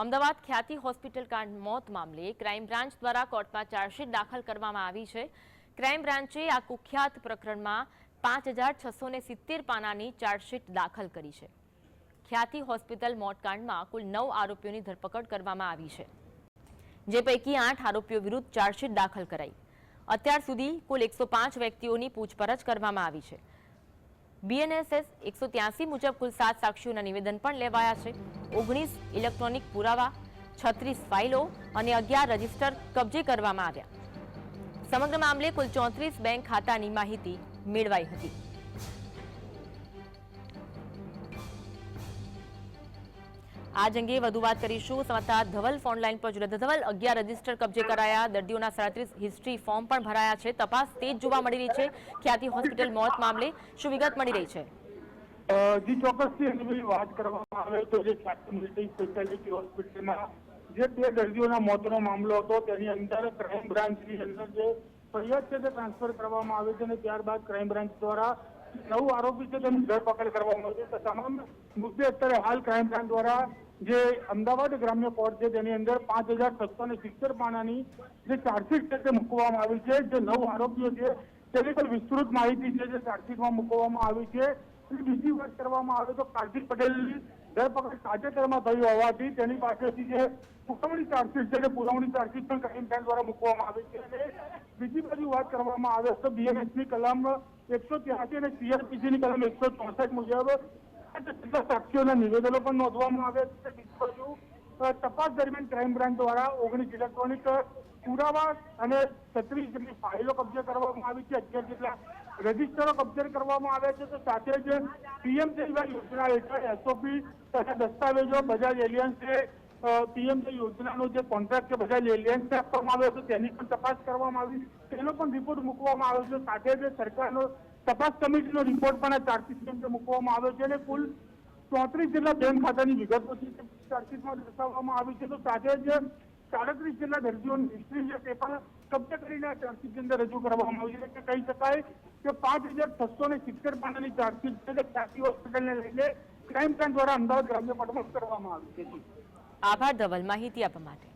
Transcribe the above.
અમદાવાદ ખ્યાતિ હોસ્પિટલ કાંડ મોત મામલે ક્રાઇમ બ્રાન્ચ દ્વારા કોર્ટમાં ચાર્જશીટ દાખલ કરવામાં આવી છે। ક્રાઇમ બ્રાન્ચે આ કુખ્યાત પ્રકરણમાં 5670 પાનાની ચાર્જશીટ દાખલ કરી છે। ખ્યાતિ હોસ્પિટલ મોતકાંડમાં કુલ 9 આરોપીઓની ધરપકડ કરવામાં આવી છે, જે પૈકી 8 આરોપીઓ વિરુદ્ધ ચાર્જશીટ દાખલ કરાઈ। અત્યાર સુધી કુલ 105 વ્યક્તિઓની પૂછપરછ કરવામાં આવી છે। BNSS 183 મુજબ કુલ 7 સાક્ષીઓના નિવેદન પણ લેવાયા છે। 19 ઇલેક્ટ્રોનિક પુરાવા, 36 ફાઇલો અને 11 રજીસ્ટર કબજે કરવામાં આવ્યા। સમગ્ર મામલે કુલ 34 બેંક ખાતાની માહિતી મેળવાઈ હતી। આજ અંગે વધુ વાત કરીશું। સંવાદદાતા ધવલ ફોનલાઈન પર જોડાયા। ધવલ, 11 રજીસ્ટર કબજે કરાયા, દર્દીઓના 37 હિસ્ટ્રી ફોર્મ પણ ભરાયા છે। તપાસ તેજ જોવા મળી રહી છે ખ્યાતિ હોસ્પિટલ મોત મામલે, શું વિગત મળી રહી છે? જી ચોક્કસથી એની વાત કરવામાં આવે તો જે ખ્યાતિ મલ્ટી સ્પેશિયાલિટી હોસ્પિટલમાં જે 2 દર્દીઓના મોતનો મામલો હતો તેની અંદર ક્રાઇમ બ્રાન્ચની અંદર જે ફરિયાદ છે તે ટ્રાન્સફર કરવામાં આવી છે અને ત્યારબાદ ક્રાઇમ બ્રાન્ચ દ્વારા 9 આરોપી છે તેની ધરપકડ કરવામાં આવી છે। તમામ મુદ્દે અત્યારે હાલ ક્રાઇમ બ્રાન્ચ દ્વારા જે અમદાવાદ ગ્રામ્ય કોર્ટ છે તેની અંદર 5670 પાનાની જે ચાર્જશીટ છે તે મૂકવામાં આવી છે। જે 9 આરોપીઓ છે તેની પર વિસ્તૃત માહિતી છે જે ચાર્જશીટમાં મૂકવામાં આવી છે। બીજી વાત કરવામાં આવે તો કાર્તિક પટેલની ધરપકડ તાજેતરમાં થઈ હોવાથી તેની પાસેથી જે પુરવણી ચાર્જશીટ છે તે પુરવણી ચાર્જશીટ પણ ક્રાઇમ બ્રાન્ચ દ્વારા મૂકવામાં આવી છે। અને બીજી બાજુ વાત કરવામાં આવે તો BNSની કલમ 183 અને CRPCની કલમ 164 મુજબ સાક્ષીઓના નિવેદનો પણ નોંધવામાં આવે છે। બીજી બાજુ તપાસ દરમિયાન ક્રાઇમ બ્રાન્ચ દ્વારા 19 ઇલેક્ટ્રોનિક પુરાવા અને 36 જેટલી ફાઇલો કબજે કરવામાં આવી છે, 11 જેટલા રજીસ્ટરો કબજે કરવામાં આવ્યા છે। તો સાથે જ PMJ યોજના હેઠળ SOP તથા દસ્તાવેજો બજાજ એલિયન્સે PMJ યોજનાનો જે કોન્ટ્રાક્ટ છે બજાજ એલિયન્સને આપવામાં આવ્યો છે તેની પણ તપાસ કરવામાં આવી, તેનો પણ રિપોર્ટ મૂકવામાં આવ્યો છે। સાથે જ સરકારનો તપાસ કમિટીનો રિપોર્ટ પણ આ ચાર્જશીટ મૂકવામાં આવ્યો છે અને કુલ 34 જેટલા બેંક ખાતાની વિગતો છે ચાર્જશીટમાં દર્શાવવામાં આવી છે। તો સાથે જ 37 જેટલા દર્દીઓની હિસ્ટ્રી છે તે પણ કબજે કરીને આ ચાર્જશીટની અંદર રજૂ કરવામાં આવી છે। કહી શકાય કે 5670 પાનાની ચાર્જશીટ છે તે ખ્યાતિ હોસ્પિટલને લઈને ક્રાઇમ બ્રાન્ચ દ્વારા અમદાવાદ ગ્રામ્ય કોર્ટમાં કરવામાં આવી છે। આભાર ધવલ, માહિતી આપવા માટે।